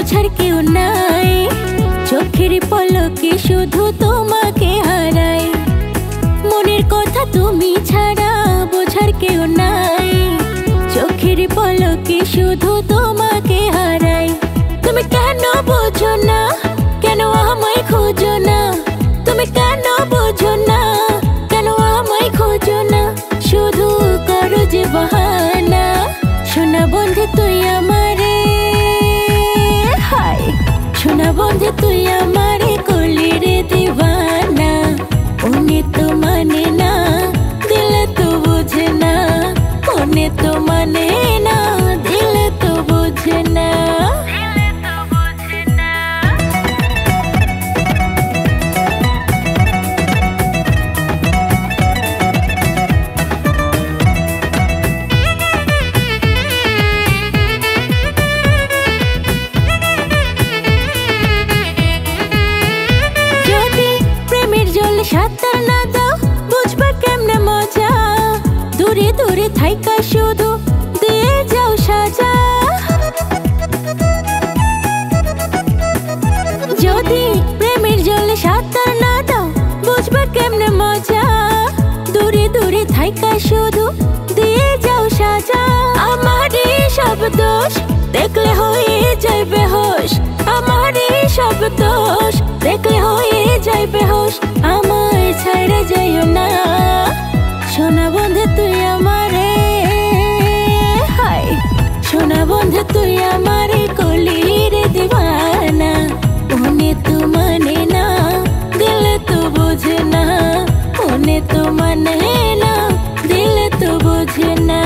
বোঝার কেউ নাই, চোখের পলকে শুধু তোমাকে হারাই। মনের কথা তুমি ছাড়া বোঝার কেউ নাই, চোখের পলকে শুধু তোমাকে হারাই। তুমি কেন বোঝো না, কেন আমায় খোঁজো না? তুমি কেন বোঝো না, কেন আমায় খোঁজো না? শুধু করো যে বাহানা, শোনা বন্ধু তুই আমারে, হায় শোনা বন্ধু তুই আমারে করলি রে দিওয়ানা। মনে তো মানে না, দিলে তো বোঝে না, মনে তো মানে না, দিলে তো বোঝে না। সাঁতার না দাও বুঝবা কেমনে মজা, দূরে দূরে থাইকা শুধু দিয়ে যাও সাজা। যদি প্রেমের জলে সাঁতার না দাও বুঝবা কেমনে মজা, দূরে দূরে থাইকা শুধু দিয়ে যাও সাজা। আমারই সব দোষ দেখলে হয়ে যাইবে হোশ, আমারই সব দোষ দেখলে হয়ে যাইবে হোশ। আমায় ছাড়া যাইও না, শোনা বন্ধু তুই আমারে, হায় শোনা বন্ধু তুই আমারে করলি রে দিওয়ানা। মনে তো মানে না, দিলে তো বোঝে না, মনে তো মানে না, দিলে তো বোঝে না।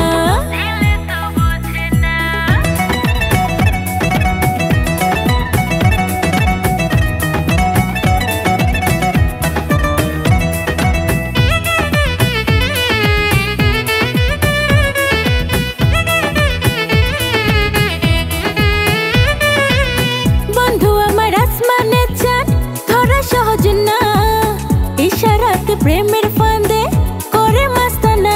প্রেমের ফাঁদে করে মাস্তানা,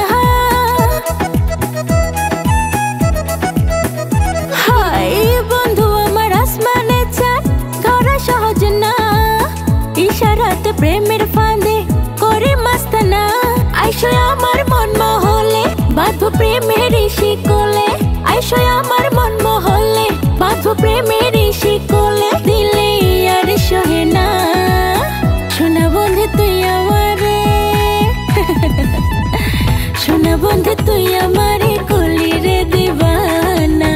হায় বন্ধু আমার আসমানে চাঁদ ধরা সহজ না, ইশারাতে প্রেমের ফাঁদে করে মাস্তানা। আইসো আমার মন মহলে বাঁধো প্রেমের শিকলে, আইসো আমার মন মহলে বাঁধো প্রেমের শিকলে, দিলে আর সহে না, শোনা বন্ধু তুই আমারে, শোনা বন্ধু তুই আমারে করলি রে দিওয়ানা।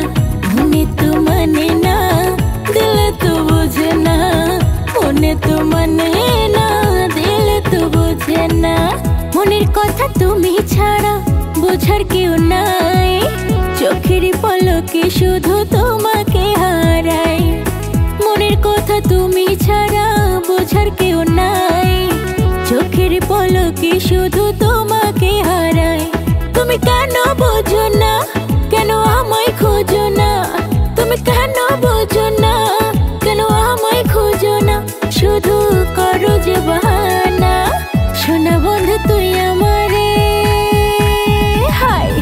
মনে তো মানে না, দিলে তো বোঝে না, মনে তো মানে না, দিলে তো বোঝে না। মনের কথা তুমি ছাড়া বোঝার কেউ নাই, চোখের পলকে শুধু তোমাকে হারাই। মনের কথা তুমি ছাড়া বোঝার কেউ নাই, চোখের পলকে শুধু তোমাকে হারাই। তুমি কেন বোঝো না, কেন আমায় খোঁজো না? তুমি কেন বোঝো না, কেন আমায় খোঁজো না? শুধু করো যে বাহানা, শোনা বন্ধু তুই আমারে, হায়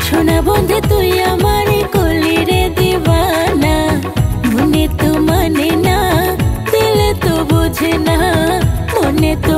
শোনা বন্ধু তুই আমারে করলি রে দিওয়ানা। মনে তো মানে না, দিলে তো বোঝে না, মনে তো